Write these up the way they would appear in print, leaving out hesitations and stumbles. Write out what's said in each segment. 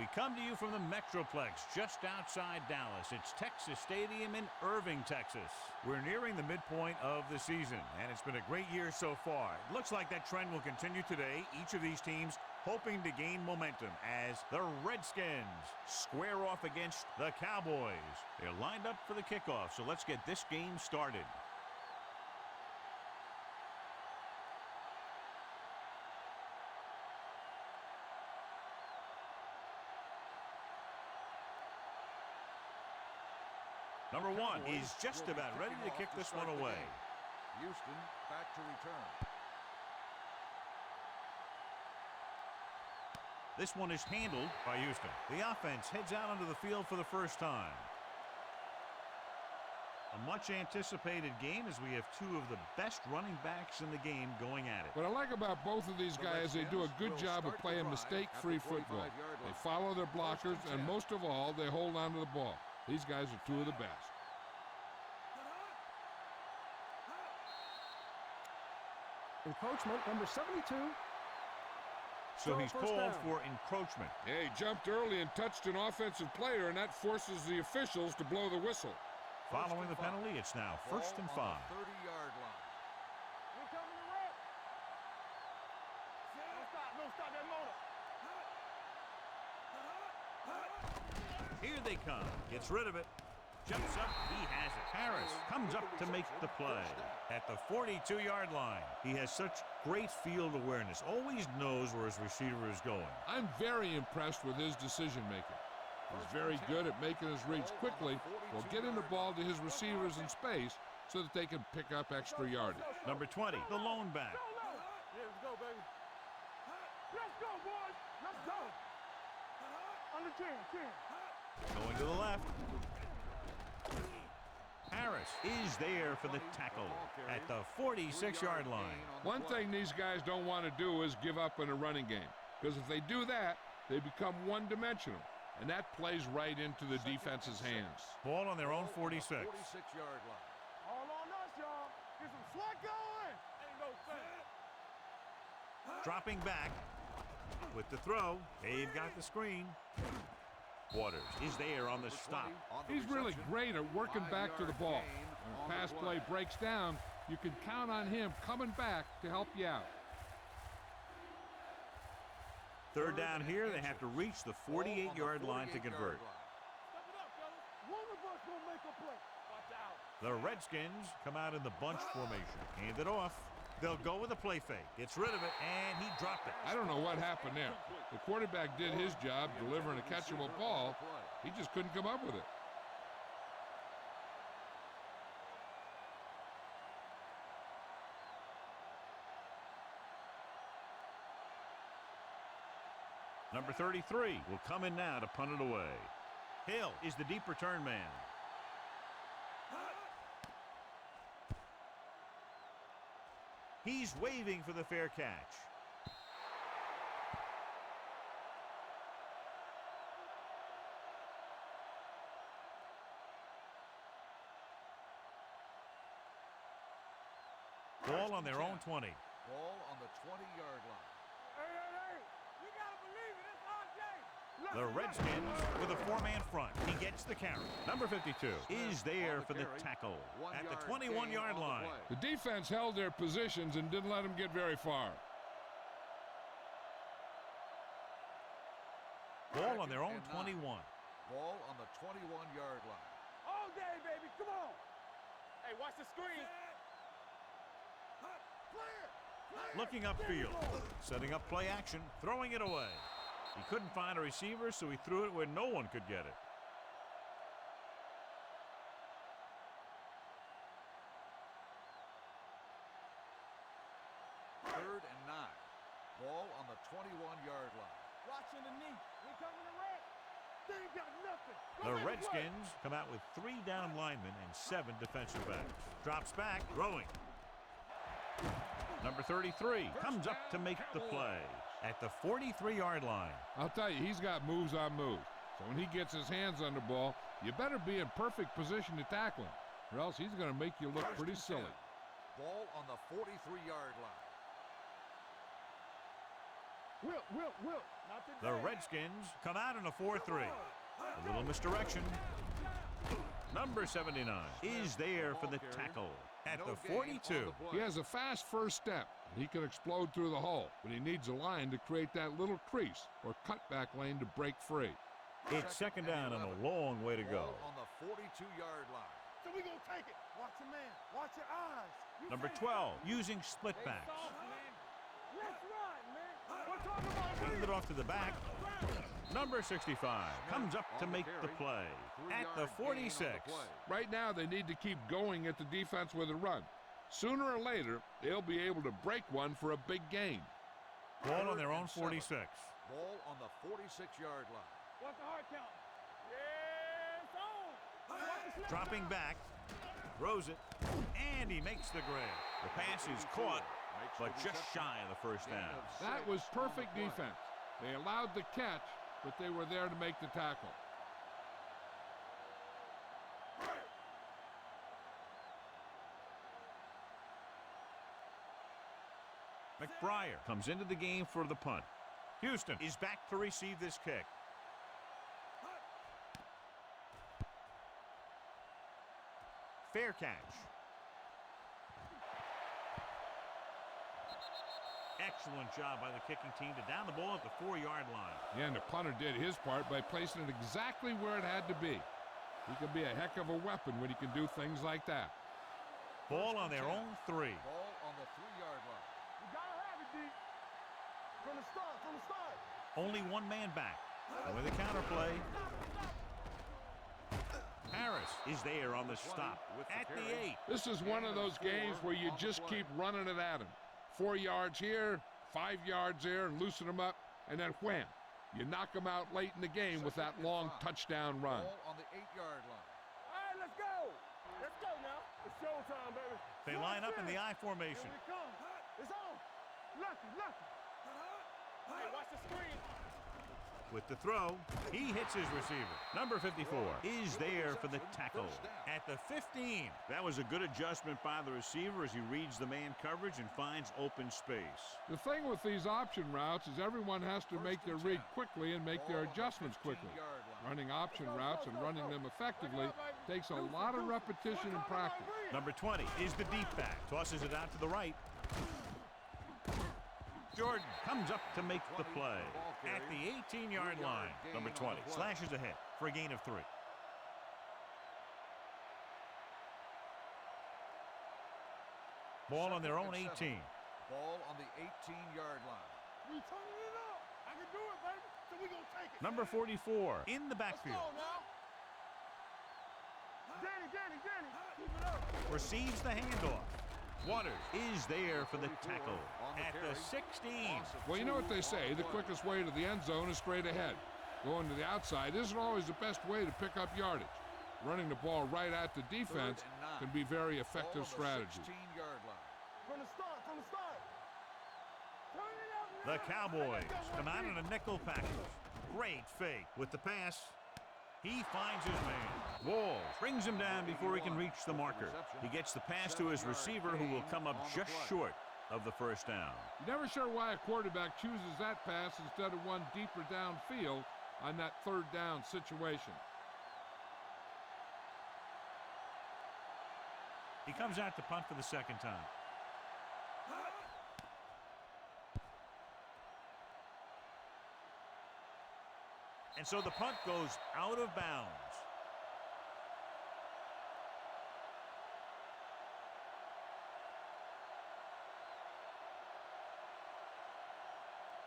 We come to you from the Metroplex just outside Dallas. It's Texas Stadium in Irving, Texas. We're nearing the midpoint of the season, and it's been a great year so far. It looks like that trend will continue today. Each of these teams hoping to gain momentum as the Redskins square off against the Cowboys. They're lined up for the kickoff, so let's get this game started. Number one is just about ready to kick this one away. Houston back to return. This one is handled by Houston. The offense heads out onto the field for the first time. A much anticipated game as we have two of the best running backs in the game going at it. What I like about both of these guys, they do a good job of playing mistake-free football. They follow their blockers, and most of all, they hold on to the ball. These guys are two of the best. Encroachment, number 72. So he's called for encroachment. Yeah, he jumped early and touched an offensive player, and that forces the officials to blow the whistle. Following the penalty, it's now 1st and 5. 30-yard line. We're coming to wreck. Don't stop that motor. Here they come. Gets rid of it. Jumps up. He has it. Harris comes up to make the play. At the 42-yard line, he has such great field awareness. Always knows where his receiver is going. I'm very impressed with his decision-making. He's very good at making his reads quickly while getting the ball to his receivers in space so that they can pick up extra yardage. Number 20, the lone back. Yeah, let's go, baby. Let's go, boys. Let's go. Under 10. Going to the left. Harris is there for the tackle at the 46-yard line. One thing these guys don't want to do is give up in a running game, because if they do that, they become one-dimensional, and that plays right into the defense's hands. Ball on their own 46. 46-yard line. All on us, y'all. Get some slack going. Ain't no thing. Dropping back with the throw. They've got the screen. Waters is there on the stop. He's really great at working back to the ball. When a pass play breaks down, you can count on him coming back to help you out. Third down here, they have to reach the 48-yard line to convert. Step it up, fellas. One of us gonna make a play. Watch out. The Redskins come out in the bunch formation. Hand it off. They'll go with a play fake. Gets rid of it, and he dropped it. I don't know what happened there. The quarterback did his job delivering a catchable ball. He just couldn't come up with it. Number 33 will come in now to punt it away. Hill is the deep return man. He's waving for the fair catch. Ball on their own 20. Ball on the 20-yard line. Hey. You gotta believe it. It's our game. The Redskins with a four-man front. He gets the carry. Number 52 is there for the tackle at the 21-yard line. The defense held their positions and didn't let them get very far. Ball on their own 21. Ball on the 21-yard line. All day, baby. Come on. Hey, watch the screen. Clear. Looking upfield, setting up play action, throwing it away. He couldn't find a receiver, so he threw it where no one could get it. Third and 9. Ball on the 21-yard line. Watching the knee. We coming to wreck. They ain't got nothing. The Redskins come out with 3 down linemen and 7 defensive backs. Drops back, throwing. Number 33 comes up to make the play at the 43-yard line. I'll tell you, he's got moves on moves. So when he gets his hands on the ball, you better be in perfect position to tackle him, or else he's going to make you look pretty silly. Ball on the 43-yard line. Whip. Not The today. Redskins come out in a 4-3. A little misdirection. Number 79 is there for the tackle at the 42. He has a fast first step. He can explode through the hole, but he needs a line to create that little crease or cutback lane to break free. It's second down and a long way to go. Ball on the 42-yard line. So we gonna take it. Watch your man. Watch your eyes. You Number face 12 using split it. backs. Soft, man. Let's run, man. We're talking about Hand it off to the back. Number 65 comes up to make the play at the 46. Right now, they need to keep going at the defense with a run. Sooner or later, they'll be able to break one for a big gain. Ball on their own 46. Ball on the 46-yard line. What's the hard count? Yes, on. Watch the snap Dropping down. back, throws it, and he makes the grab. The pass is caught, but just shy of the first down. That was perfect defense. They allowed the catch, but they were there to make the tackle. McBriar comes into the game for the punt. Houston is back to receive this kick. Fair catch. Excellent job by the kicking team to down the ball at the 4-yard line. Yeah, and the punter did his part by placing it exactly where it had to be. He can be a heck of a weapon when he can do things like that. Ball on their own 3. Ball on the 3-yard line. You gotta have it, D. From the start. Only one man back. And with a counterplay, Harris is there on the stop at the 8. This is one of those games where you just keep running it at him. 4 yards here, 5 yards there, and loosen them up, and then wham. You knock them out late in the game with that long touchdown run. Ball on the 8-yard line. All right, let's go. Let's go now. It's showtime, baby. They line up in the I formation. Here it comes. It's on. Lucky. Hey, watch the screen. With the throw, he hits his receiver. Number 54 is there for the tackle at the 15. That was a good adjustment by the receiver as he reads the man coverage and finds open space. The thing with these option routes is everyone has to make their read quickly and make their adjustments quickly. Running option routes and running them effectively takes a lot of repetition and practice. Number 20 is the deep back. Tosses it out to the right. Jordan comes up to make the play at the 18-yard line. Number 20 slashes ahead for a gain of 3. Ball on their own 18. Ball on the 18-yard line. We turning it up. I can do it, baby. So we gonna take it. Number 44 in the Let's backfield. go now. Danny. Keep it up. Receives the handoff. Waters is there for the tackle at the 16. Well, you know what they say, the quickest way to the end zone is straight ahead. Going to the outside isn't always the best way to pick up yardage. Running the ball right at the defense can be very effective strategy. 16-yard line. From the start. Turn it up now. The Cowboys come out in a nickel package. Great fake with the pass. He finds his man. Walls brings him down before he can reach the marker. He gets the pass to his receiver, who will come up just short of the first down. You're never sure why a quarterback chooses that pass instead of one deeper downfield on that 3rd down situation. He comes out to punt for the second time. And so the punt goes out of bounds.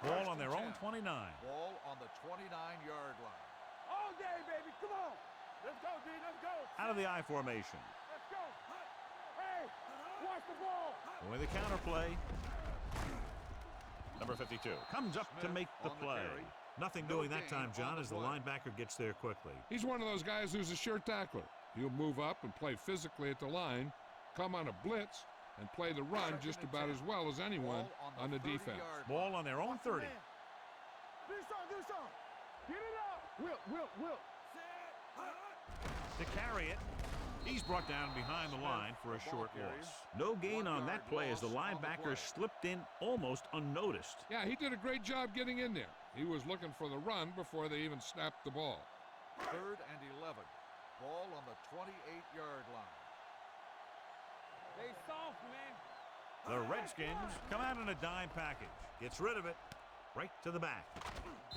Ball on their own 29. Ball on the 29-yard line. All day, baby. Come on. Let's go, D. Let's go. Out of the I formation. Let's go. Hey, watch the ball. And with a counterplay, number 52 comes up to make the play. Nothing doing that time, John, as the linebacker gets there quickly. He's one of those guys who's a sure tackler. He'll move up and play physically at the line, come on a blitz, and play the run just about as well as anyone on the defense. Ball on their own 30. Do something. Get it up. Whip. To carry it, He's brought down behind the line for a short loss. No gain on that play as the linebacker slipped in almost unnoticed. Yeah, he did a great job getting in there. He was looking for the run before they even snapped the ball. 3rd and 11. Ball on the 28-yard line. They soft, man. The Redskins come out in a dime package. Gets rid of it. Right to the back.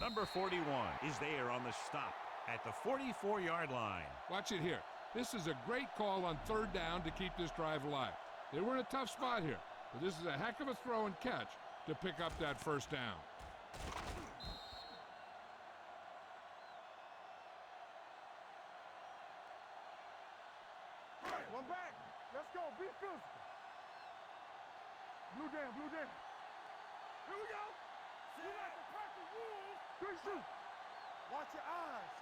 Number 41 is there on the stop at the 44-yard line. Watch it here. This is a great call on 3rd down to keep this drive alive. They were in a tough spot here, but this is a heck of a throw and catch to pick up that 1st down. One back. Let's go. Be physical. Blue down, blue down. Here we go. You like to practice rules. Good shoot. Watch your eyes.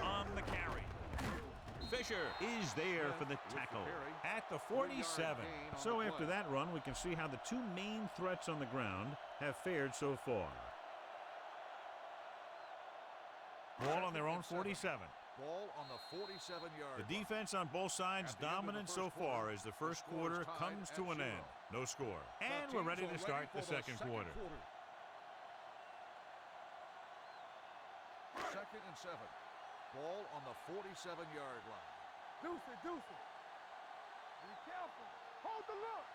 On the carry. Fisher is there for the tackle at the 47. So after that run, we can see how the two main threats on the ground have fared so far. Ball on their own 47. Ball on the 47-yard The defense on both sides dominant so far as the first quarter comes to an end. No score. And we're ready to start the second quarter. 2nd and 7. Ball on the 47-yard line. Deuce it, deuce it. Be careful. Hold the look.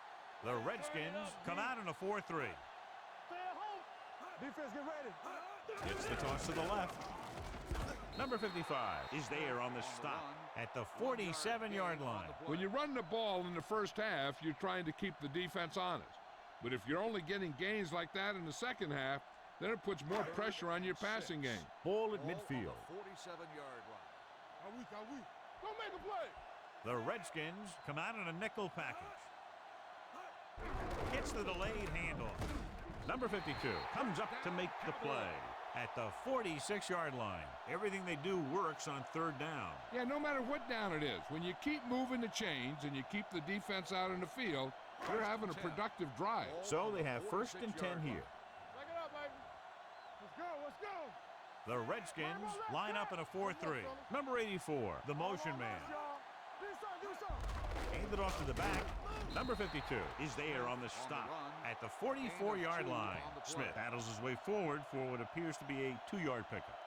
The Redskins come out in a 4-3. Stay at home. Defense, get ready. Gets the toss to the left. Number 55 is there on the stop at the 47-yard line. When you run the ball in the first half, you're trying to keep the defense honest. But if you're only getting gains like that in the second half, then it puts more pressure on your passing game. Ball at midfield. 47-yard line. Are we? Don't make a play. The Redskins come out in a nickel package. Gets the delayed handoff. Number 52 comes up to make the play at the 46-yard line. Everything they do works on 3rd down. Yeah, no matter what down it is, when you keep moving the chains and you keep the defense out in the field, you're having a productive drive. So they have 1st and 10 here. Back it up, baby. Let's go. The Redskins line up in a 4-3. Number 84, the motion man. Do something. Hand it off to the back. Number 52 is there on the stop at the 44-yard line. Smith battles his way forward for what appears to be a 2-yard pickup.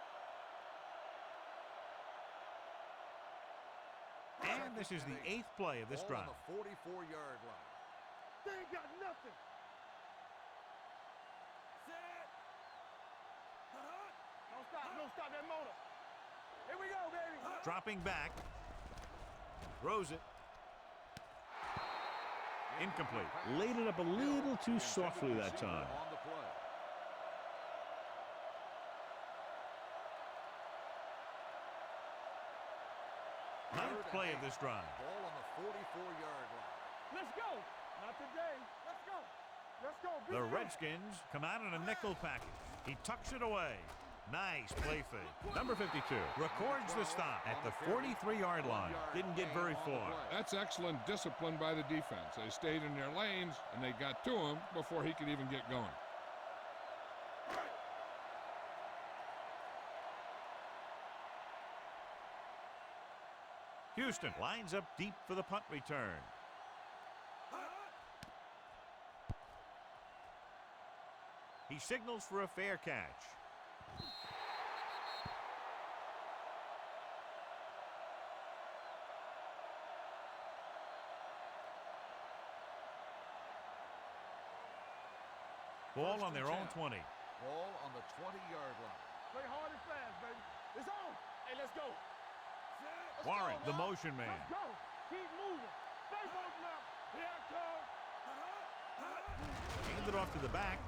And this is the 8th play of this drive. On the 44-yard line. They ain't got nothing. Don't stop that motor. Here we go, baby. Dropping back. Throws it. Incomplete. Laid it up a little too softly that time. On the play. Ninth play of this drive. Ball on the 44-yard line. Let's go. Not today. Let's go. Let's go. The Redskins come out in a nickel package. He tucks it away. Nice play fake. Number 52 records the stop at the 43-yard line. Didn't get very far. That's excellent discipline by the defense. They stayed in their lanes, and they got to him before he could even get going. Houston lines up deep for the punt return. He signals for a fair catch. Ball on their own 20. Ball on the 20-yard line. Play hard and fast, baby. It's on. Hey, let's go. Warren, the motion man. Let's go. Keep moving. Stay moving up. Here I come. Hand it off to the back.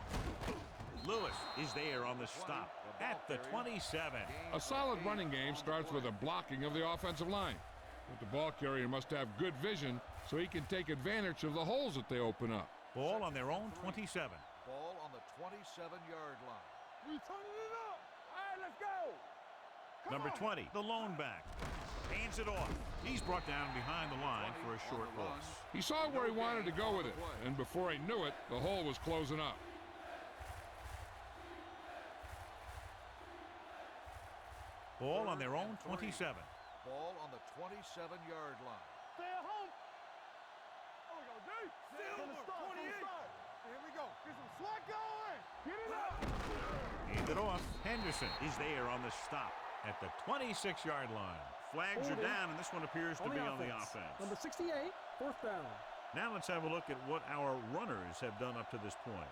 Lewis is there on the stop at the 27. A solid running game starts with a blocking of the offensive line. But the ball carrier must have good vision so he can take advantage of the holes that they open up. Ball on their own 27. Ball on the 27-yard line. We turning it up. All right, let's go. Come Number on. 20, the lone back. Hands it off. He's brought down behind the line for a short loss. He saw where he wanted to go with it, and before he knew it, the hole was closing up. Ball on their own 27. Ball on the 27-yard line. Stay at home. Oh, we go, D. Silver, 28. Here we go. Get some slack going. Get it up. Hand it off. Henderson is there on the stop at the 26-yard line. Flags are down, and this one appears to be on the offense. Number 68, fourth down. Now let's have a look at what our runners have done up to this point.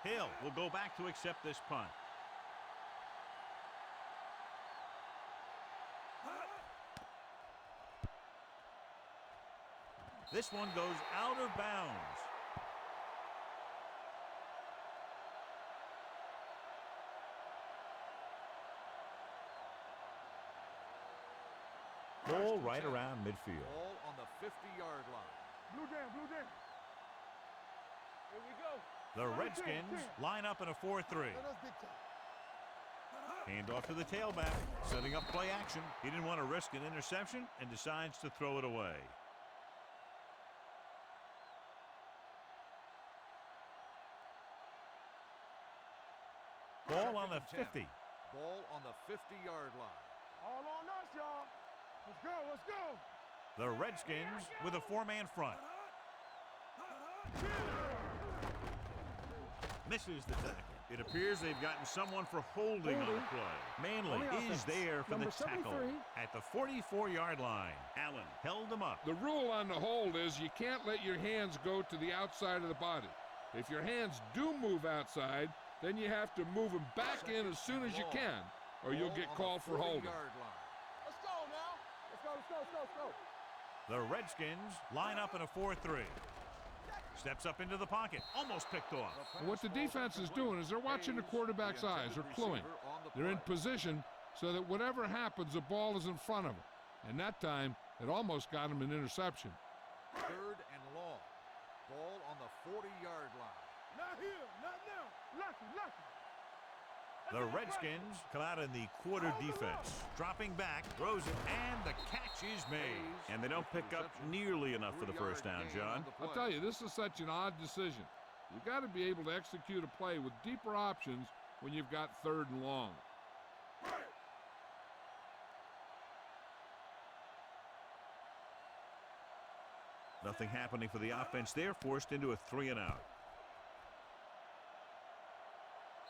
Hill will go back to accept this punt. This one goes out of bounds. Ball right around midfield. Ball on the 50-yard line. Blue down, blue down. Here we go. The Redskins line up in a 4-3. Let us dictate. Hand off to the tailback, setting up play action. He didn't want to risk an interception and decides to throw it away. Ball on the 50. Ball on the 50-yard line. All on us, y'all. Let's go, let's go. The Redskins with a four-man front. Misses the tackle. It appears they've gotten someone for holding on the play. Manley is there for the tackle at the 44-yard line. Allen held him up. The rule on the hold is you can't let your hands go to the outside of the body. If your hands do move outside, then you have to move them back in as soon as you can, or you'll get called for holding. Let's go now. Let's go, let's go, let's go, let's go. The Redskins line up in a 4-3. Steps up into the pocket, almost picked off. And what the defense is doing is they're watching the quarterback's eyes. They're cluing. They're in position so that whatever happens, the ball is in front of them. And that time, it almost got him an interception. 3rd and long. Ball on the 40-yard line. Not here, not now. Lucky, lucky. The Redskins come out in the quarter defense. Dropping back, throws it, and the catch is made. And they don't pick up nearly enough for the first down, John. I'll tell you, this is such an odd decision. You've got to be able to execute a play with deeper options when you've got 3rd and long. Nothing happening for the offense there, forced into a 3-and-out.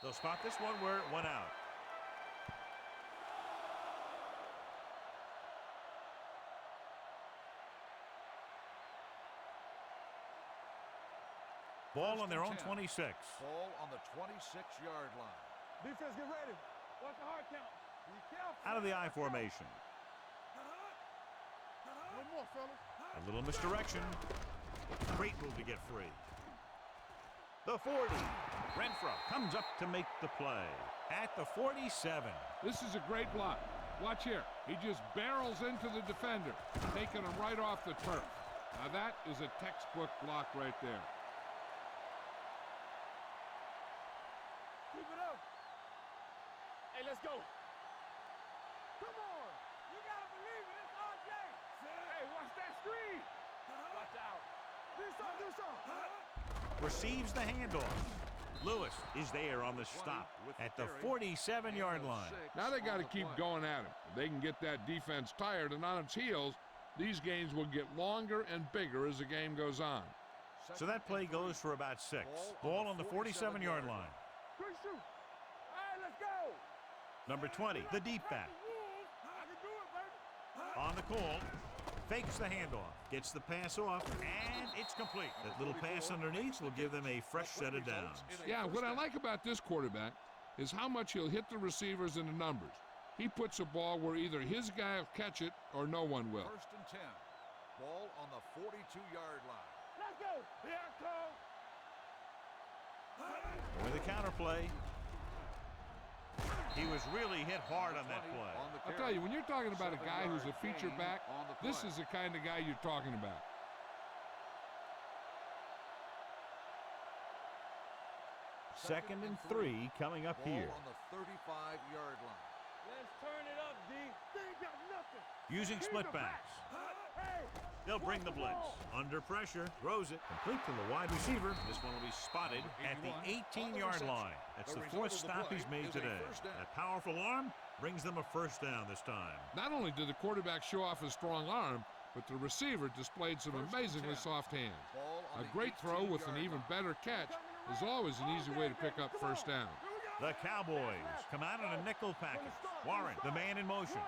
They'll spot this one where it went out. Ball on their own 26. Ball on the 26-yard line. Defense, get ready. Watch the hard count. Be careful. Out of the I formation. One more, fellas. A little misdirection. Great move to get free. The 40. Renfro comes up to make the play at the 47. This is a great block. Watch here. He just barrels into the defender, taking him right off the turf. Now that is a textbook block right there. Keep it up. Hey, let's go. Come on. You got to believe it. It's RJ. Hey, watch that screen. Watch out. Do something, do something. Receives the handoff. Lewis is there on the stop at the 47-yard line. Now they got to keep going at him. If they can get that defense tired and on its heels, these games will get longer and bigger as the game goes on. So that play goes for about 6. Ball on the 47-yard line. Good shoot. All right, let's go. Number 20, the deep back. I can do it, baby. On the call, fakes the handoff, gets the pass off, and it's complete. That little pass underneath will give them a fresh set of downs. Yeah, what I like about this quarterback is how much he'll hit the receivers in the numbers. He puts a ball where either his guy will catch it or no one will. 1st and 10. Ball on the 42-yard line. Let's go. Here I come. With the counterplay, he was really hit hard on that play. I'll tell you, when you're talking about a guy who's a feature back, this is the kind of guy you're talking about. Second and 3 coming up here. On the 35-yard line. Let's turn it up, D. They ain't got nothing. Using split backs. Hey, They'll bring the blitz. Under pressure, throws it, complete to the wide receiver. This one will be spotted at the 18-yard line. That's the fourth stop he's made today. That powerful arm brings them a first down this time. Not only did the quarterback show off his strong arm, but the receiver displayed some amazingly soft hands. A great throw with an even better catch is always an easy way to pick up first down. The Cowboys come out in a nickel package. Warren, the man in motion.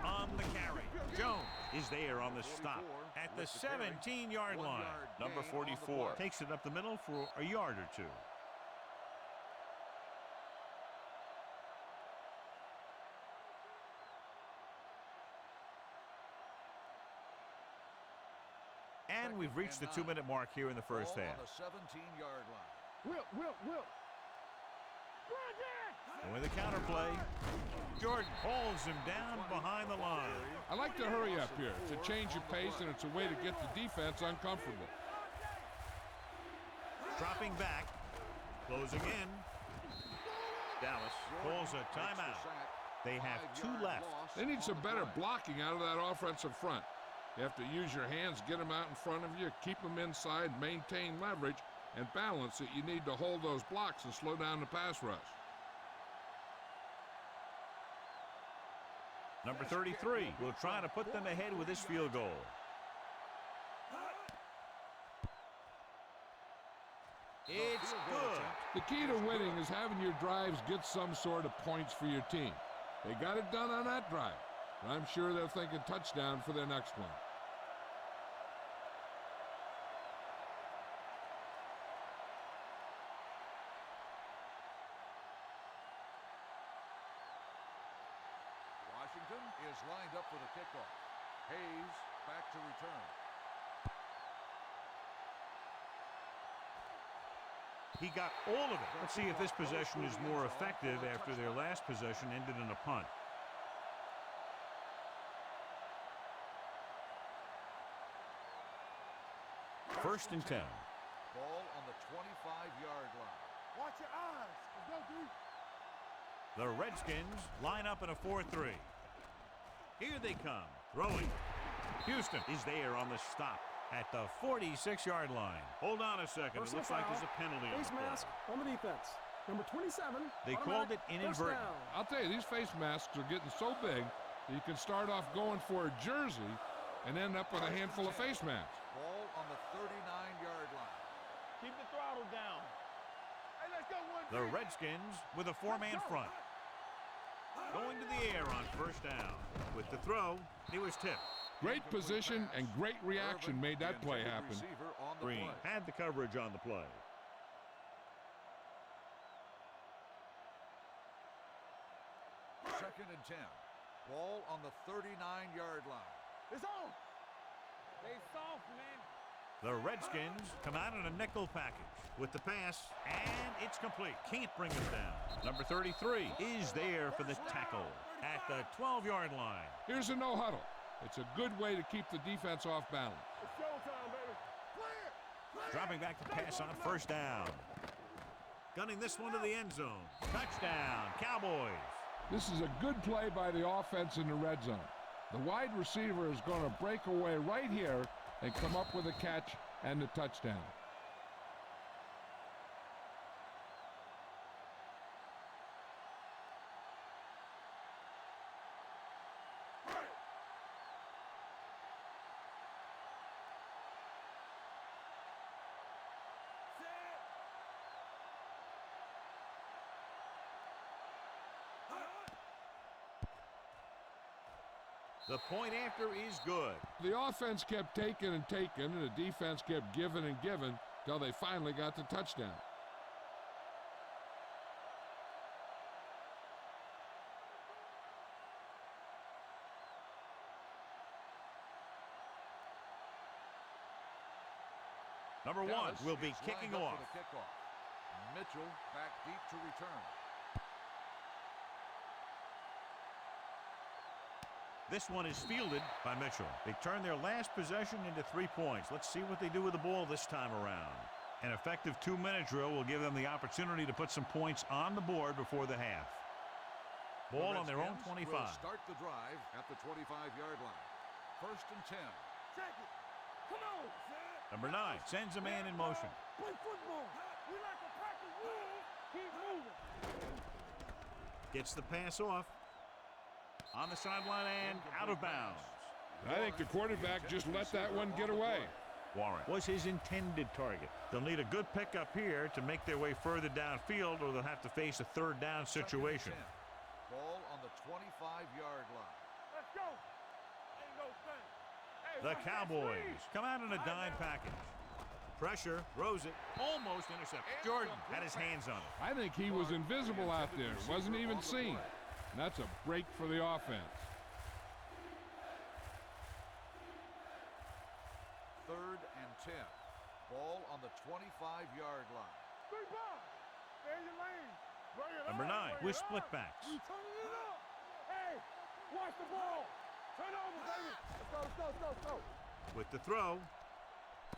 On the carry, Jones is there on the stop at the 17-yard line. Number 44 takes it up the middle for a yard or two. And we've reached the 2-minute mark here in the first half. On the 17-yard line. Will. And with the counter play, Jordan pulls him down behind the line. I like to hurry up here. It's a change of pace, and it's a way to get the defense uncomfortable. Dropping back, closing in. Dallas pulls a timeout. They have 2 left. They need some better blocking out of that offensive front. You have to use your hands, get them out in front of you, keep them inside, maintain leverage, and balance it. You need to hold those blocks and slow down the pass rush. Number 33 will try to put them ahead with this field goal. It's good. The key to winning is having your drives get some sort of points for your team. They got it done on that drive, and I'm sure they're thinking touchdown for their next one. Washington is lined up for the kickoff. Hayes back to return. He got all of it. Let's see if this possession is more effective after their last possession ended in a punt. First and 10. Ball on the 25-yard line. Watch your eyes. Let's go, D. The Redskins line up in a 4-3. Here they come. Throwing. Houston is there on the stop at the 46-yard line. Hold on a second. It looks like there's a penalty on Face the play. mask on the defense. Number 27. They called it inadvertent. I'll tell you, these face masks are getting so big that you can start off going for a jersey and end up with a handful of face masks. Ball on the 39-yard line. Keep the throttle down. Hey, let's go, one. The Redskins with a 4-man front. Going to the air on first down. With the throw, he was tipped. Great position and great reaction made that play happen. Receiver on the Green play. had the coverage on the play. Second and 10. Ball on the 39-yard line. It's on. They soft, man. The Redskins come out in a nickel package with the pass, and it's complete. Can't bring him down. Number 33 is there for the tackle at the 12-yard line. Here's a no huddle. It's a good way to keep the defense off balance. It's showtime, baby. Play it. Dropping back to pass on first down. Gunning this one to the end zone. Touchdown, Cowboys. This is a good play by the offense in the red zone. The wide receiver is going to break away right here and come up with a catch and the touchdown. The point after is good. The offense kept taking and taking, and the defense kept giving and giving till they finally got the touchdown. Number 1 Dallas will be is kicking lined up off. for the kickoff. Mitchell back deep to return. This one is fielded by Mitchell. They turn their last possession into 3 points. Let's see what they do with the ball this time around. An effective 2-minute drill will give them the opportunity to put some points on the board before the half. Ball on their own Redskins 25. will start the drive at the 25-yard line. 1st and 10. Check it. Come on. Number 9 sends a man in motion. Play football. We like a pack of wolves. Keep moving. Gets the pass off. On the sideline and out of bounds. I think the quarterback just let that one get away. Warren was his intended target. They'll need a good pickup here to make their way further downfield, or they'll have to face a third down situation. Ball on the 25-yard line. Let's go. Ain't no thing. Hey, The watch that Cowboys screen. come out in a dime package. Pressure, throws it, almost intercepted. Jordan had his hands on it. I think he was invisible out there. Wasn't even seen. And that's a break for the offense. 3rd and 10. Ball on the 25-yard line. Three ball. Stay in your lane. Bring it Number on, 9 bring with it split on. backs. You turning it up. Hey, watch the ball. Turn over, baby. Let's go, let's go, let's go, let's go. With the throw,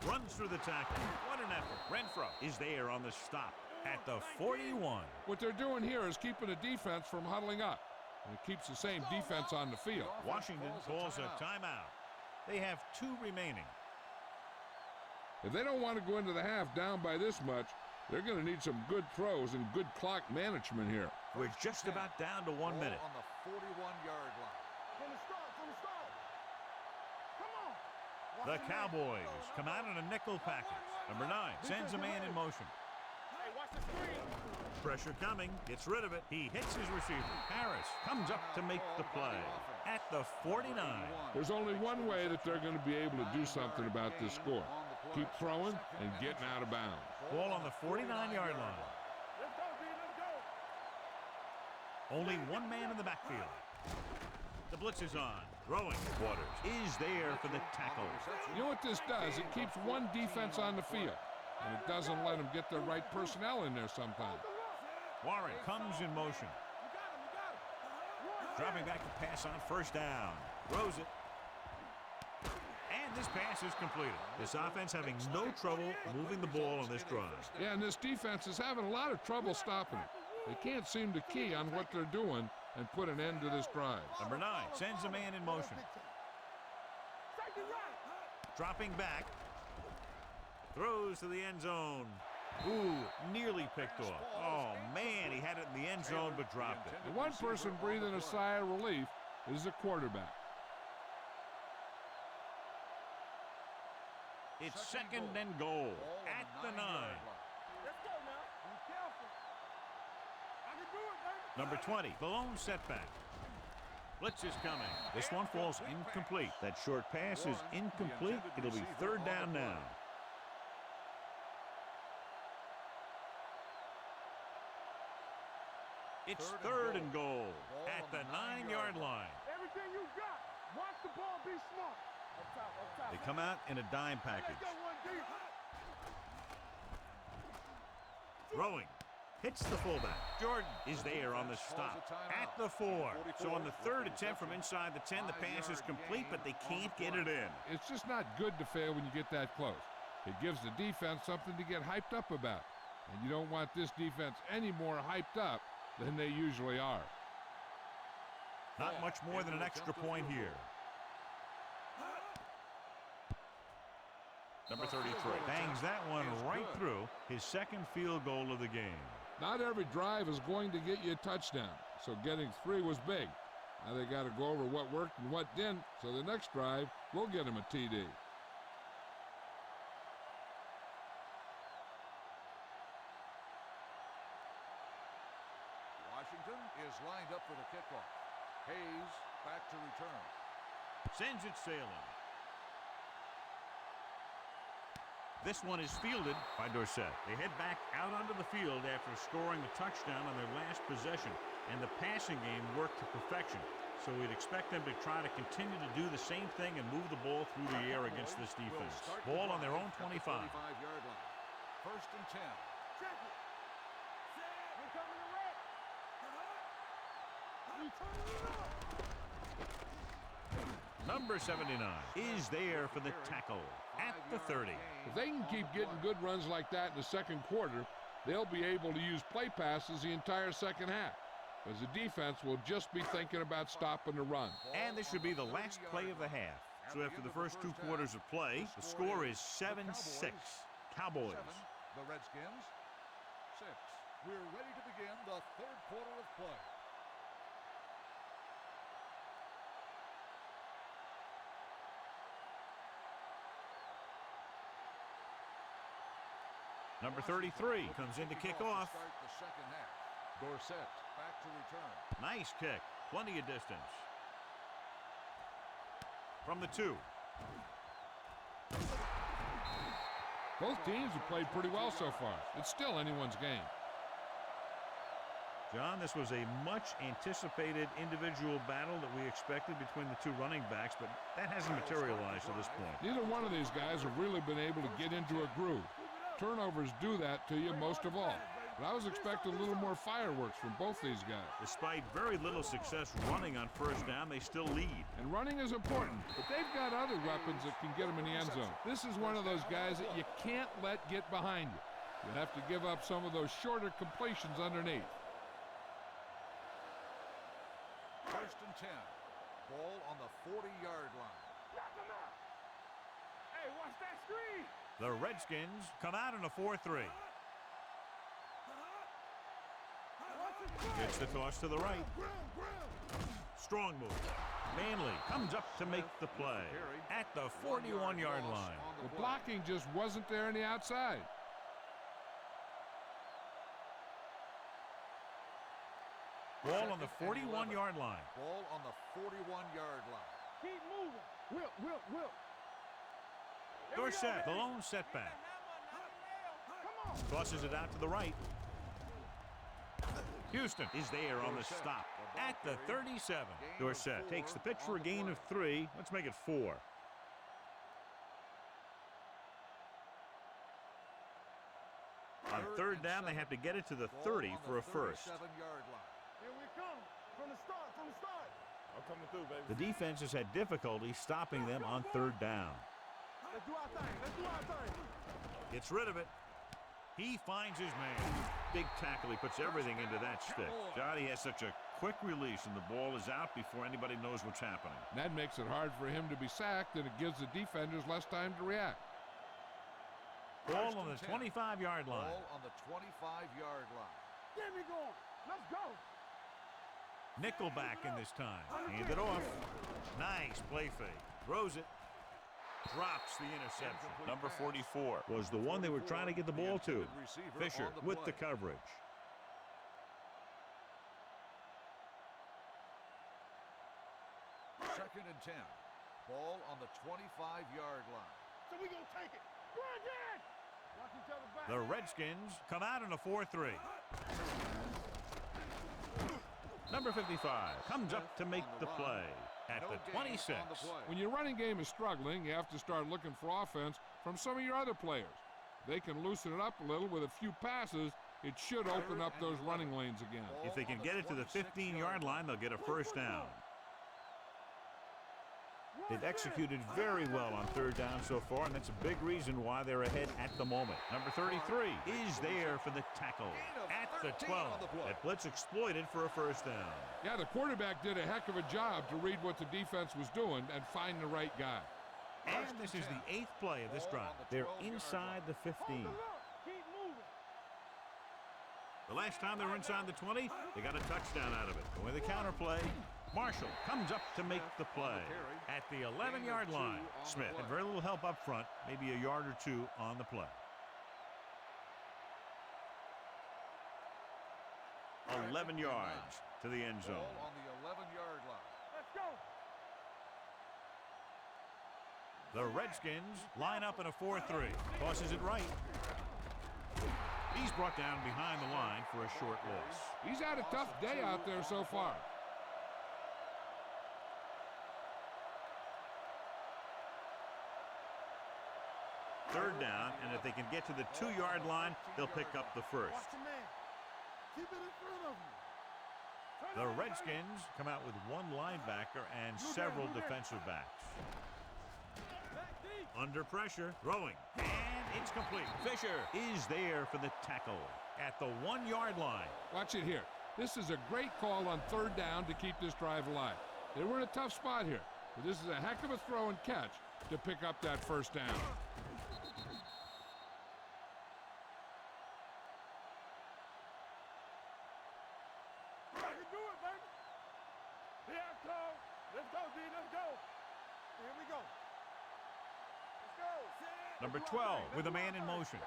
runs through the tackle. What an effort. Renfro is there on the stop at the 41. What they're doing here is keeping the defense from huddling up. And it keeps the same defense on the field. Washington calls a timeout. They have 2 remaining. If they don't want to go into the half down by this much, they're going to need some good throws and good clock management here. We're just about down to 1 minute. Ball on the 41-yard line. From the start, from the start. Come on. Watch The man. Cowboys come out in a nickel package. Number 9 sends a man in motion. Hey, watch the screen. Pressure coming, gets rid of it. He hits his receiver. Harris comes up to make the play at the 49. There's only one way that they're going to be able to do something about this score. Keep throwing and getting out of bounds. Ball on the 49-yard line. Let's go, B, let's go. Only one man in the backfield. The blitz is on. Throwing. Waters is there for the tackle. You know what this does? It keeps one defense on the field, and it doesn't let them get the right personnel in there sometimes. Warren comes in motion. You got him, you got him. Dropping back to pass on 1st down. Throws it. And this pass is completed. This offense having no trouble moving the ball on this drive. Yeah, and this defense is having a lot of trouble stopping it. They can't seem to key on what they're doing and put an end to this drive. Number 9 sends a man in motion. Take it right. Dropping back. Throws to the end zone. Ooh, nearly picked off. Oh, man, he had it in the end zone but dropped it. The one person breathing a sigh of relief is the quarterback. It's 2nd and goal at the 9. Let's go now. Be careful. I can do it, baby. Number 20, the lone setback. Blitz is coming. This one falls incomplete. That short pass is incomplete. It'll be 3rd down now. It's 3rd and goal at the 9-yard line. Everything you got. Watch the ball, be smart. Up top, up top. They come out in a dime package. Let's go, one deep. Throwing. Hits the fullback. Jordan is there on the stop at the 4. So on the 3rd attempt from inside the 10, the pass is complete, but they can't get it in. It's just not good to fail when you get that close. It gives the defense something to get hyped up about. And you don't want this defense any more hyped up than they usually are. Not much more than an extra point here. Number 33 bangs that one right through, his 2nd field goal of the game. Not every drive is going to get you a touchdown, so getting 3 was big. Now they got to go over what worked and what didn't, so the next drive will get them a TD. Washington is lined up for the kickoff. Hayes back to return. Sends it sailing. This one is fielded by Dorsett. They head back out onto the field after scoring the touchdown on their last possession, and the passing game worked to perfection. So we'd expect them to try to continue to do the same thing and move the ball through the air against this defense. Ball on their own 25. 25-yard line. 1st and 10. Check it. We're coming to wreck. We turning it up. Number 79 is there for the tackle at the 30. If they can keep getting good runs like that in the 2nd quarter, they'll be able to use play passes the entire 2nd half. because the defense will just be thinking about stopping the run. And this should be the last play of the half. So after the first 2 quarters of play, the score is 7-6. Cowboys. 7, the Redskins. 6. We're ready to begin the third quarter of play. Number 33 comes in to kick off. Start the second half. Dorsett back to return. Nice kick. Plenty of distance. From the 2. Both teams have played pretty well so far. It's still anyone's game. John, this was a much anticipated individual battle that we expected between the 2 running backs, but that hasn't materialized to this point. Neither one of these guys have really been able to get into a groove. Turnovers do that to you most of all. But I was expecting a little more fireworks from both these guys. Despite very little success running on first down, they still lead. And running is important, but they've got other weapons that can get them in the end zone. This is one of those guys that you can't let get behind you. You have to give up some of those shorter completions underneath. First and 10. Ball on the 40-yard line. Knock him out. Hey, watch that screen. The Redskins come out in a 4-3. Gets the toss to the right. Strong move. Manley comes up to make the play at the 41-yard line. The blocking just wasn't there on the outside. Ball on the 41-yard line. Ball on the 41-yard line. Keep moving. Will. Dorsett, the lone setback. Come on. Tosses it out to the right. Houston is there on the stop at the 37. Dorsett takes the pitch for a gain of 3. Let's make it 4. On third down, they have to get it to the 30 for a first. 37-yard line. Here we come. From the start. I'm coming through, baby. The defense has had difficulty stopping them on third down. Let's do our thing. Gets rid of it. He finds his man. Big tackle. He puts everything into that stick. Johnny has such a quick release, and the ball is out before anybody knows what's happening. That makes it hard for him to be sacked, and it gives the defenders less time to react. Ball on the 25-yard line. Ball on the 25-yard line. Get me going. Let's go. Nickelback in this time. Hand it off. Nice play fake. Throws it. Drops the interception. Number 44 was the one they were trying to get the ball to. Fisher with the coverage. Second and 10. Ball on the 25-yard line. So we gonna take it. Go again. Watch each other back. The Redskins come out in a 4-3. Number 55 comes up to make the play at the 26. When your running game is struggling, you have to start looking for offense from some of your other players. They can loosen it up a little with a few passes. It should open up those running lanes again. If they can get it to the 15-yard line, they'll get a first down. They've executed very well on third down so far, and that's a big reason why they're ahead at the moment. Number 33 is there for the tackle at the 12. That blitz exploited for a first down. Yeah, the quarterback did a heck of a job to read what the defense was doing and find the right guy. And this is the 8th play of this drive. They're inside the 15. Keep moving. The last time they were inside the 20, they got a touchdown out of it. Going the counter play. Marshall comes up to make the play at the 11-yard line. Smith had very little help up front, maybe a yard or 2 on the play. 11 yards to the end zone. Ball on the 11-yard line. Let's go. The Redskins line up in a 4-3. Tosses it right. He's brought down behind the line for a short loss. He's had a tough day out there so far. Third down, and if they can get to the 2-yard line, they'll pick up the first. Watch the man. Keep it in front of him. The Redskins come out with 1 linebacker and several defensive backs. Under pressure, throwing, and it's complete. Fisher is there for the tackle at the 1-yard line. Watch it here. This is a great call on third down to keep this drive alive. They were in a tough spot here, but this is a heck of a throw and catch to pick up that first down. I can do it, baby. Yeah, Cole. Let's go, D. Let's go. Here we go. Let's go. Number 12 with a man in motion.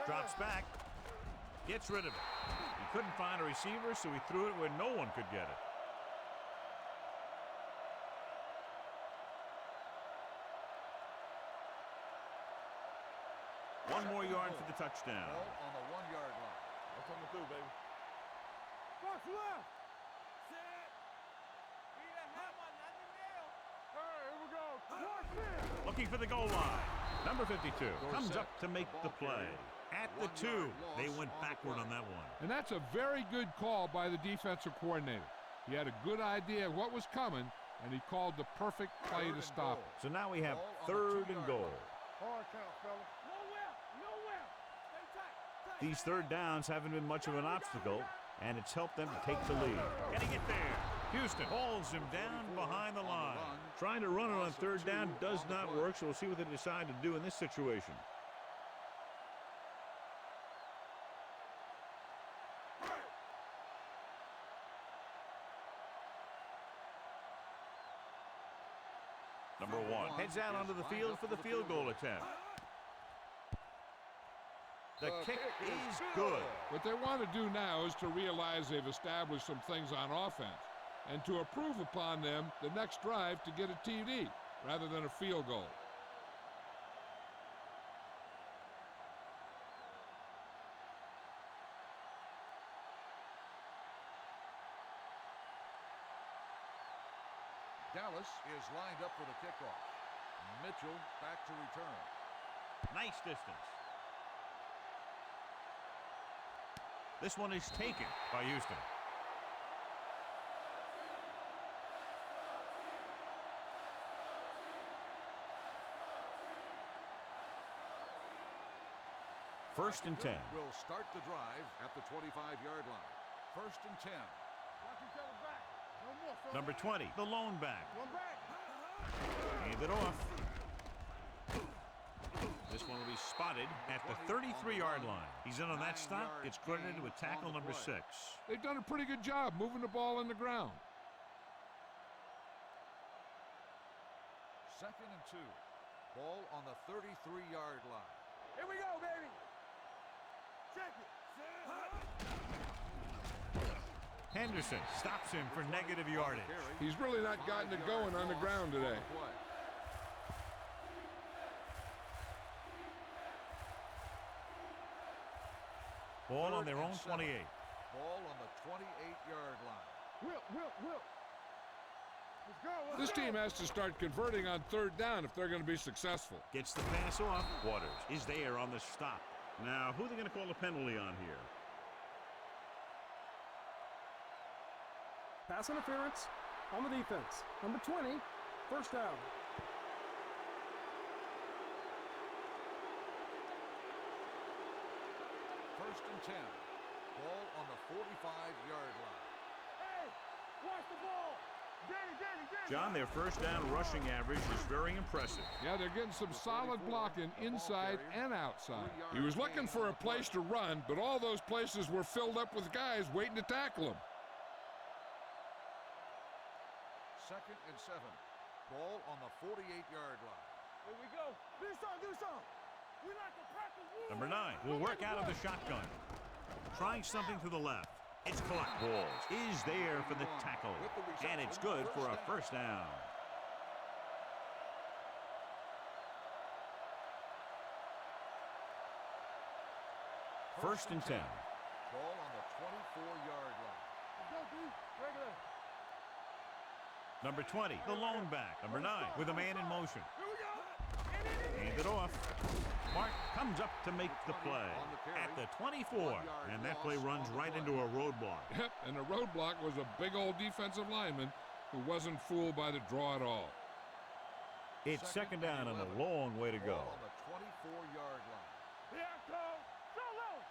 Drops back. Gets rid of it. He couldn't find a receiver, so he threw it where no one could get it. One more yard for the touchdown. Ball on the 1-yard line. I'm coming through, baby. Watch left. Set. Be the hammer, not the nail. All right, here we go. Watch this. Looking for the goal line. Number 52 comes up to make the play. At the 2, they went backward on that one. And that's a very good call by the defensive coordinator. He had a good idea of what was coming, and he called the perfect play to stop it. So now we have 3rd and goal. Hard count, fellas. Nowhere. Stay tight. These third downs haven't been much of an obstacle, and it's helped them to take the lead. Can he get there? Houston holds him down behind the line. Trying to run it on 3rd down does not work, so we'll see what they decide to do in this situation. Number 1 heads out onto the field for the field goal attempt. The kick is good. What they want to do now is to realize they've established some things on offense and to improve upon them the next drive to get a TD rather than a field goal. Dallas is lined up for the kickoff. Mitchell back to return. Nice distance. This one is taken by Houston. First and 10. Will start the drive at the 25-yard line. First and 10. Watch each other back. No more, fellas. Number 20, the lone back. One back. Hand it off. This one will be spotted at the 33-yard line. He's in on that stop. Gets credited with tackle number 6. They've done a pretty good job moving the ball in the ground. Second and 2. Ball on the 33-yard line. Here we go, baby. Check it. Henderson stops him for negative yardage. He's really not gotten it going on the ground today. Ball on their own 28. Ball on the 28-yard line. Will. Let's go. This team has to start converting on 3rd down if they're going to be successful. Gets the pass off. Waters is there on the stop. Now, who are they going to call a penalty on here? Pass interference on the defense. Number 20, first down. First and 10. Ball on the 45-yard line. Hey, watch the ball. Danny. John, their first down rushing average is very impressive. Yeah, they're getting some solid blocking inside and outside. He was looking for a place to run, but all those places were filled up with guys waiting to tackle him. Second and 7. Ball on the 48-yard line. Here we go. Do something. We like to practice. Number 9 will work out of the shotgun. Trying something to the left. It's clock. Walls is there for the tackle. And it's good for a first down. First and 10. Ball on the 24-yard line. Let's go, D. Regular. Number 20, the lone back. Number 9 with a man in motion. Here we go. Hand it off. Mark comes up to make the play at the 24. And that play runs right into a roadblock. Yep, and the roadblock was a big old defensive lineman who wasn't fooled by the draw at all. It's second down and a long way to go. Ball on the 24-yard line. Here I come. Solo.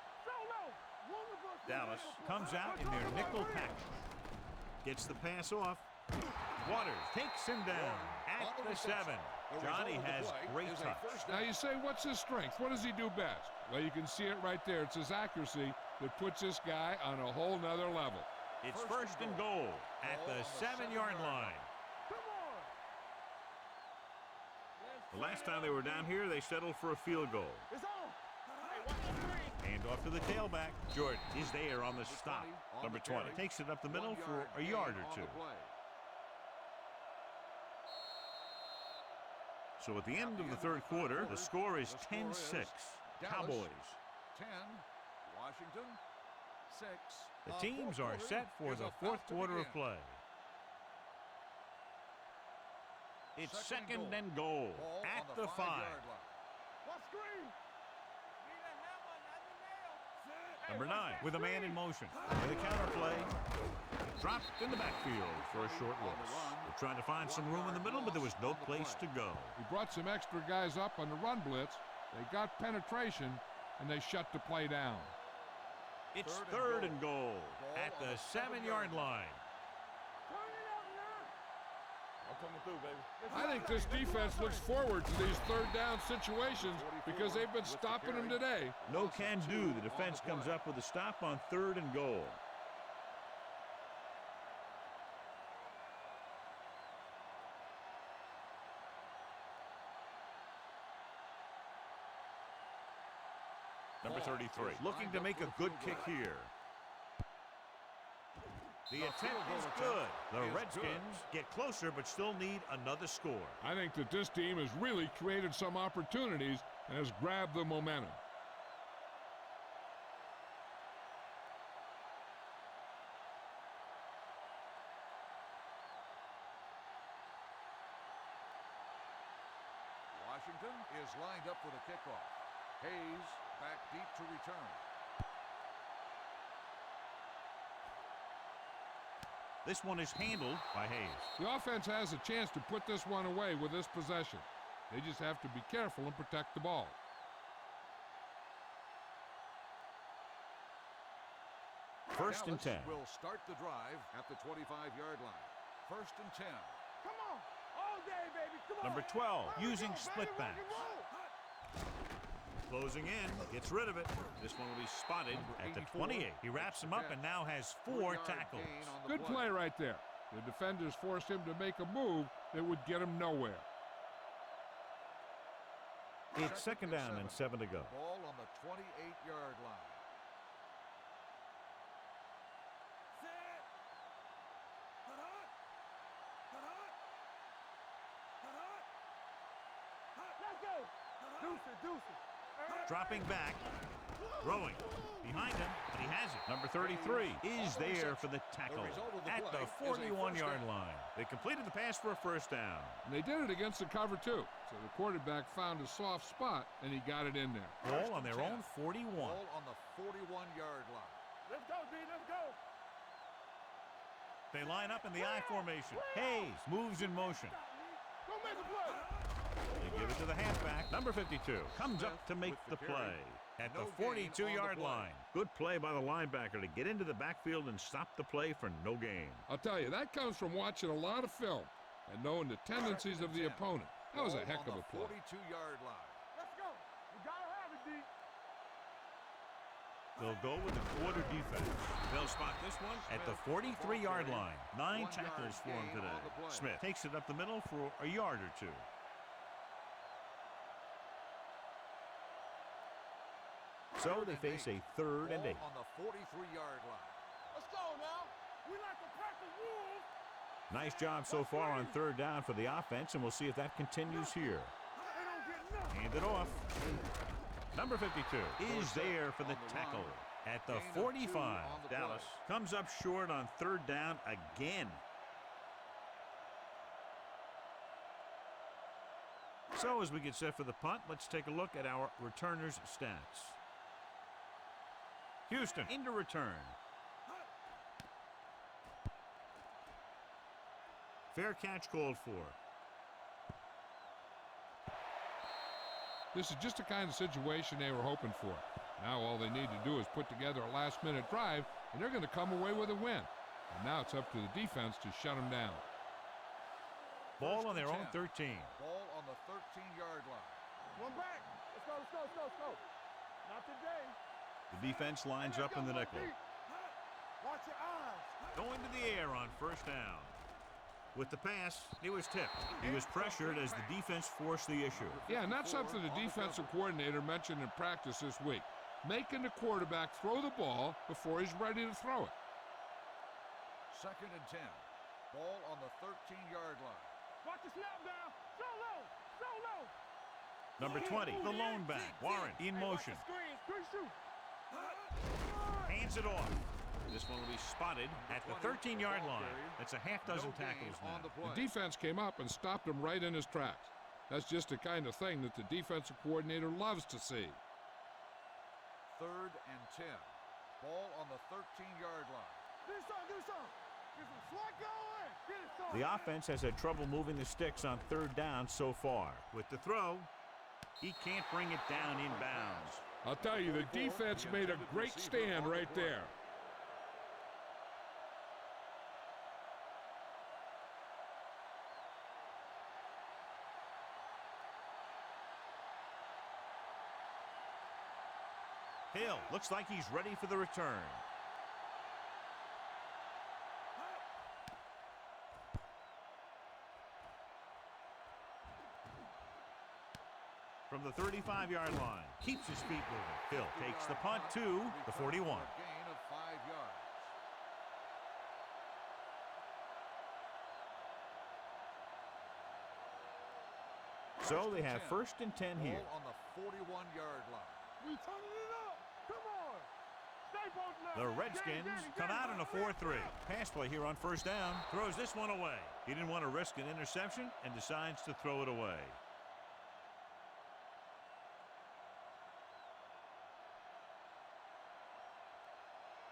Dallas comes out in their nickel package. Gets the pass off. Waters takes him down at the 7. Johnny has great touch. Now you say, what's his strength? What does he do best? Well, you can see it right there. It's his accuracy that puts this guy on a whole nother level. It's first and goal at the 7-yard line. The last time they were down here, they settled for a field goal. Hand off to the tailback. Jordan is there on the stop. Number 20 takes it up the middle for a yard or two. So at the end of the third quarter, the score is 10-6. Cowboys. 10, Washington, 6. The teams are set for the fourth quarter of play. It's second and goal at the 5. Number 9 with a man in motion. With a counter play. Dropped in the backfield for a short loss. They're trying to find some room in the middle, but there was no place to go. He brought some extra guys up on the run blitz. They got penetration, and they shut the play down. It's third and goal at the 7-yard line. I think this defense looks forward to these third down situations because they've been stopping them today. No can do. The defense comes up with a stop on third and goal. Number 33 looking to make a good kick here. The attempt is good. The Redskins get closer but still need another score. I think that this team has really created some opportunities and has grabbed the momentum. Washington is lined up for the kickoff. Hayes back deep to return. This one is handled by Hayes. The offense has a chance to put this one away with this possession. They just have to be careful and protect the ball. First and 10. Will start the drive at the 25-yard line. First and 10. Come on. All day, baby. Come on. Number 12 using split backs. Closing in, gets rid of it. This one will be spotted at the 28. He wraps him up and now has 4 tackles. Good play right there. The defenders forced him to make a move that would get him nowhere. It's second down and 7 to go. Ball on the 28-yard line. Dropping back, throwing, behind him, and he has it. Number 33 is there for the tackle at the 41-yard line. They completed the pass for a first down. And they did it against the cover, too. So the quarterback found a soft spot, and he got it in there. Ball on their own 41. Ball on the 41-yard line. Let's go, D. Let's go. They line up in the I formation. Hayes moves in motion. Go make a play. They give it to the halfback. Number 52 comes up to make the play at the 42-yard line. Good play by the linebacker to get into the backfield and stop the play for no gain. I'll tell you, that comes from watching a lot of film and knowing the tendencies of the opponent. That was a heck of a play. 42-yard line. Let's go. We gotta have it, D. They'll go with the quarter defense. They'll spot this one at the 43-yard line. 9 tackles for him today. Smith takes it up the middle for a yard or two. So they face a third and 8. On the 43-yard line. Let's go now. We like to pack the wolves. Nice job so far on third down for the offense, and we'll see if that continues here. Hand it off. Number 52 is there for the tackle at the 45. Dallas comes up short on third down again. So as we get set for the punt, let's take a look at our returners' stats. Houston into return. Fair catch called for. This is just the kind of situation they were hoping for. Now all they need to do is put together a last-minute drive, and they're going to come away with a win. And now it's up to the defense to shut them down. Ball on their own 13. Ball on the 13-yard line. One back. Let's go, let's go, let's go, let's go. Not today. The defense lines up in the nickel. Watch your eyes. Going to the air on first down. With the pass, it was tipped. He was pressured as the defense forced the issue. Yeah, and that's something the defensive coordinator mentioned in practice this week. Making the quarterback throw the ball before he's ready to throw it. 2nd and 10. Ball on the 13-yard line. Watch the snap down. So low. So low. Number 20, the lone back, Warren, in motion. Screen shoot. Hands it off. This one will be spotted at the 13-yard line. That's a half dozen tackles now. The defense came up and stopped him right in his tracks. That's just the kind of thing that the defensive coordinator loves to see. 3rd and 10. Ball on the 13-yard line. Do some. Get some swat going. Get it started. The offense has had trouble moving the sticks on 3rd down so far. With the throw, he can't bring it down inbounds. I'll tell you, the defense made a great stand right there. Hill looks like he's ready for the return. From the 35-yard line, keeps his feet moving. Hill takes the punt to the 41. Gain of 5 yards. So they have 1st and 10 here. Ball on the 41-yard line. We turning it up. Come on. Stay posted up. The Redskins come out in a 4-3. Pass play here on 1st down. Throws this one away. He didn't want to risk an interception and decides to throw it away.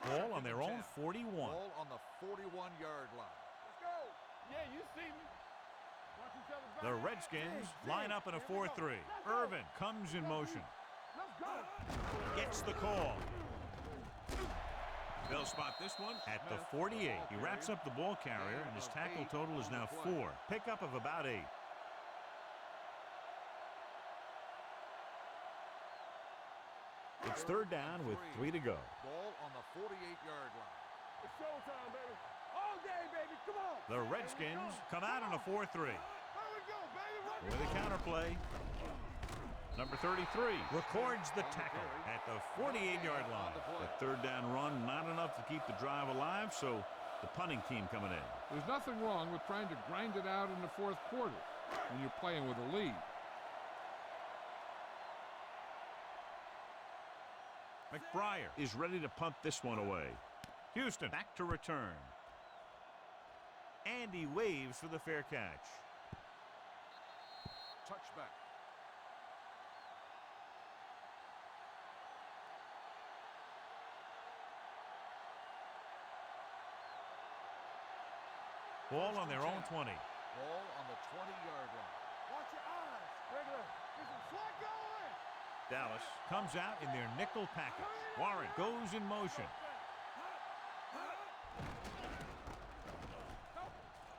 Ball on their own 41. Ball on the 41-yard line. Let's go. Yeah, you see me. Watch each other back. The Redskins line up in a 4-3. Irvin comes in motion. Let's go. Gets the call. They'll spot this one at the 48. He wraps up the ball carrier, and his tackle total is now 4. Pickup of about 8. It's 3rd down with 3 to go. Ball on the 48-yard line. It's showtime, baby. All day, baby. Come on. The Redskins come out in a 4-3. There we go, baby. With a counterplay. Number 33 records the tackle at the 48-yard line. The 3rd down run, not enough to keep the drive alive, so the punting team coming in. There's nothing wrong with trying to grind it out in the 4th quarter when you're playing with a lead. McBriar is ready to punt this one away. Houston back to return. And he waves for the fair catch. Touchback. Ball on their own 20. Ball on the 20-yard line. Watch your eyes. Regular. Get some swat going. Dallas comes out in their nickel package. Warren goes in motion. Help.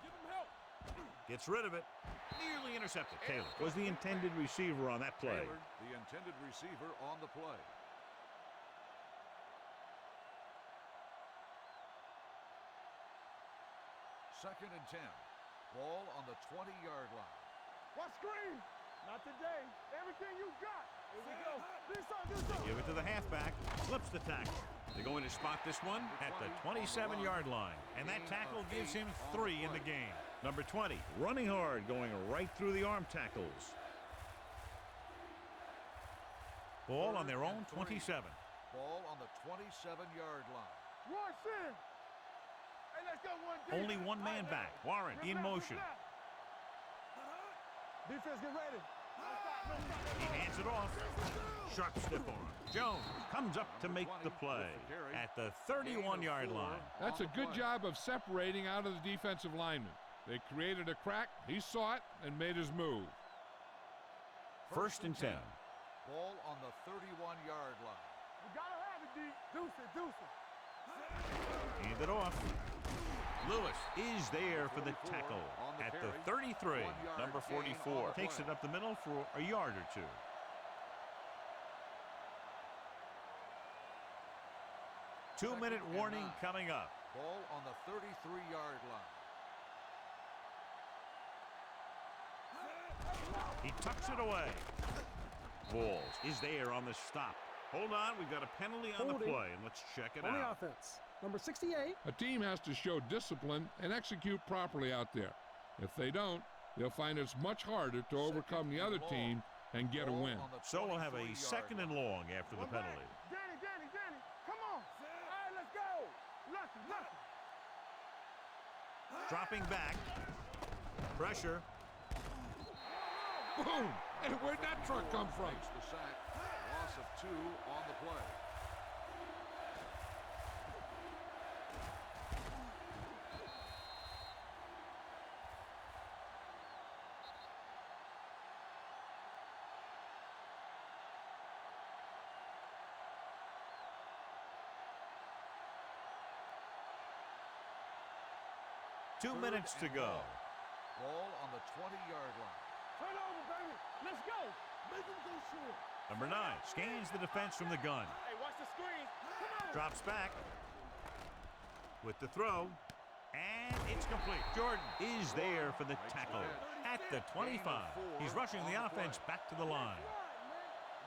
Give him help. Gets rid of it. Nearly intercepted. Taylor was the intended receiver on that play. Taylor, the intended receiver on the play. Second and 10. Ball on the 20-yard line. Watch screen. Not today. Everything you got. Here we go. Do something. Give it to the halfback. Slips the tackle. They're going to spot this one at the 27-yard line. And that tackle gives him 3 in the game. Number 20, running hard, going right through the arm tackles. Ball on their own 27. Ball on the 27-yard line. One sin. Hey, let's go one deep. Only one man back. Warren in motion. Defense, get ready. He hands it off. Sharp stiff arm. Jones comes up to make the play at the 31-yard line. That's a good job of separating out of the defensive lineman. They created a crack, he saw it, and made his move. 1st and 10. Ball on the 31-yard line. We gotta have it, D. Deuce it, deuce it. Hand it off. Lewis is there for the tackle at the 33. Number 44 takes it up the middle for a yard or two. Two-minute warning coming up. Ball on the 33-yard line. He tucks it away. Balls is there on the stop. Hold on, we've got a penalty on the play, and let's check it On the out. offense, number 68. A team has to show discipline and execute properly out there. If they don't, they'll find it's much harder to overcome the other team and get a win. So we'll have a second and long after the penalty. Danny, come on. All right, let's go. Lucky. Dropping back. Pressure. Boom! Hey, where'd that truck come from? Makes the sack. Loss of 2 on the play. Two minutes to go. Ball on the 20-yard line. Turn over, baby. Let's go. Make him go short. Number 9 scans the defense from the gun. Hey, watch the screen. Come on. Drops back with the throw, and it's complete. Jordan is there for the tackle at the 25. He's rushing the offense back to the line.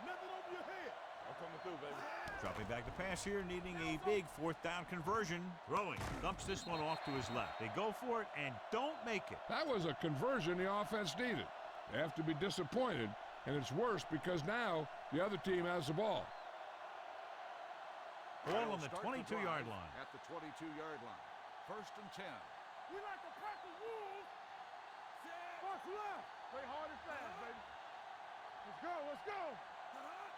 Nothing over your head. I'm coming through, baby. Dropping back to pass here, needing a big fourth down conversion. Throwing, dumps this one off to his left. They go for it and don't make it. That was a conversion the offense needed. They have to be disappointed, and it's worse because now the other team has the ball. Ball on the 22-yard line. At the 22-yard line. 1st and 10. We like to pack the wolves. What's left? Play hard and fast, baby. Let's go.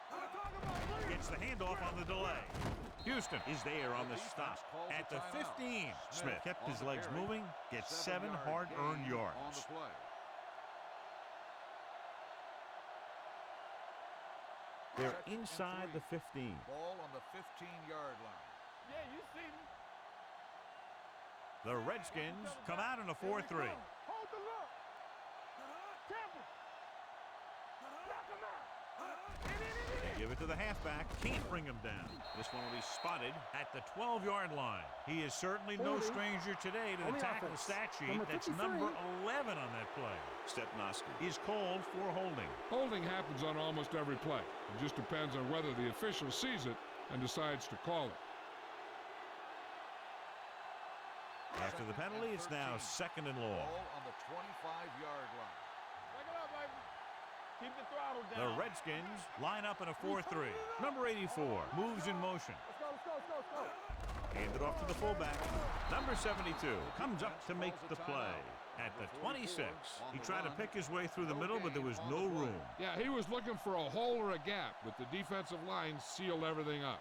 What I'm talking about, Gets the handoff on the delay. Houston is there on the stop at the 15. Smith kept his legs moving, gets 7 hard-earned On yards. the play. They're inside the 15. Ball on the 15-yard line. Yeah, you see me. The Redskins come out in a 4-3. Hold the look. Temple. Knock him out. They give it to the halfback. Can't bring him down. This one will be spotted at the 12-yard line. He is certainly no stranger today to the tackle stat sheet. That's number 11 on that play. Stepnoski is called for holding. Holding happens on almost every play. It just depends on whether the official sees it and decides to call it. After the penalty, it's now 2nd and long. Ball on the 25-yard line. Back it up, baby. Keep the throttle The down. Redskins line up in a 4-3. Number 84 moves in motion. Let's go. Handed off to the fullback. Number 72 comes up to make the play. At the 26, he tried to pick his way through the middle, but there was no room. Yeah, he was looking for a hole or a gap, but the defensive line sealed everything up.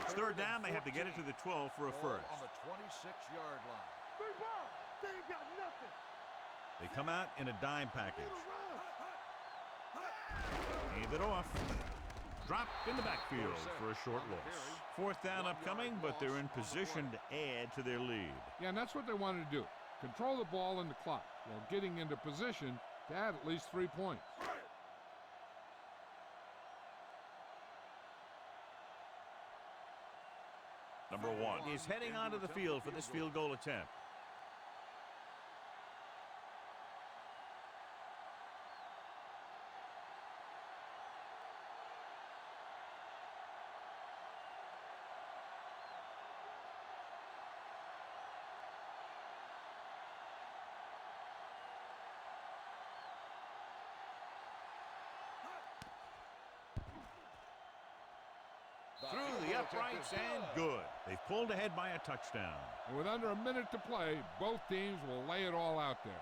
It's 3rd down. They have to get it to the 12 for a Ball first. on the 26-yard line. Three ball. They ain't got nothing. They come out in a dime package. Hand it off. Dropped in the backfield for a short loss. 4th down upcoming, but they're in position to add to their lead. Yeah, and that's what they wanted to do. Control the ball and the clock while getting into position to add at least 3 points. Number 1 is heading onto the field for this field goal attempt. Through the uprights and good. They've pulled ahead by a touchdown. And with under a minute to play, both teams will lay it all out there.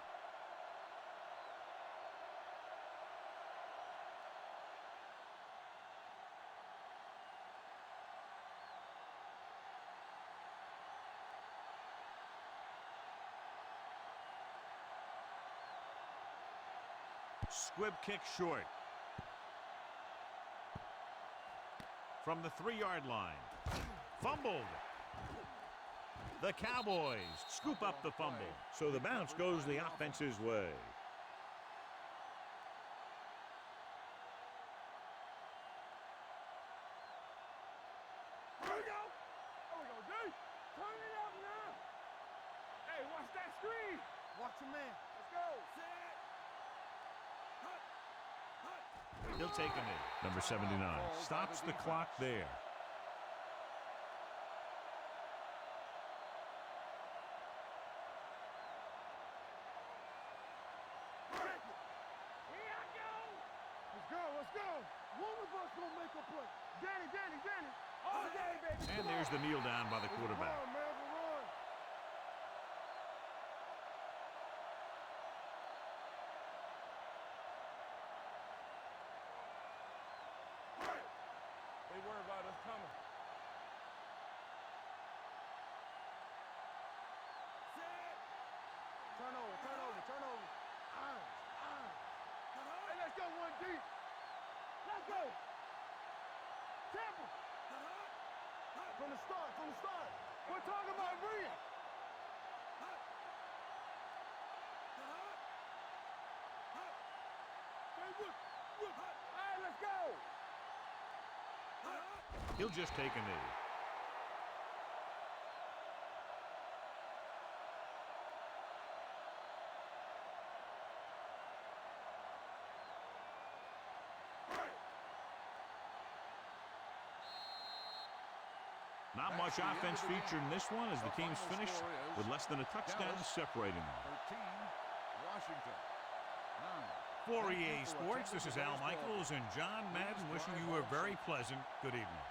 Squib kick short. from the 3-yard line. Fumbled. The Cowboys scoop up the fumble. So the bounce goes the offense's way. Here we go. There we go, D. Turn it up now. Hey, watch that screen. Watch your man. Let's go. He'll take a knee. Number 79 stops the clock there. Let's go. One of us gonna make a play. Danny. Oh, Danny, baby. And there's the kneel down by the quarterback. Run, man, run. They worry about us coming. Turn over. Iron. Hey, let's go one deep. Let's go. Temple. From the start. We're talking about Rhea. All right, let's go. He'll just take a knee. Not much offense featured in this one as the teams finish with less than a touchdown separating them. 13, Washington. 9. For EA Sports, this is Al Michaels and John Madden wishing you a very pleasant good evening.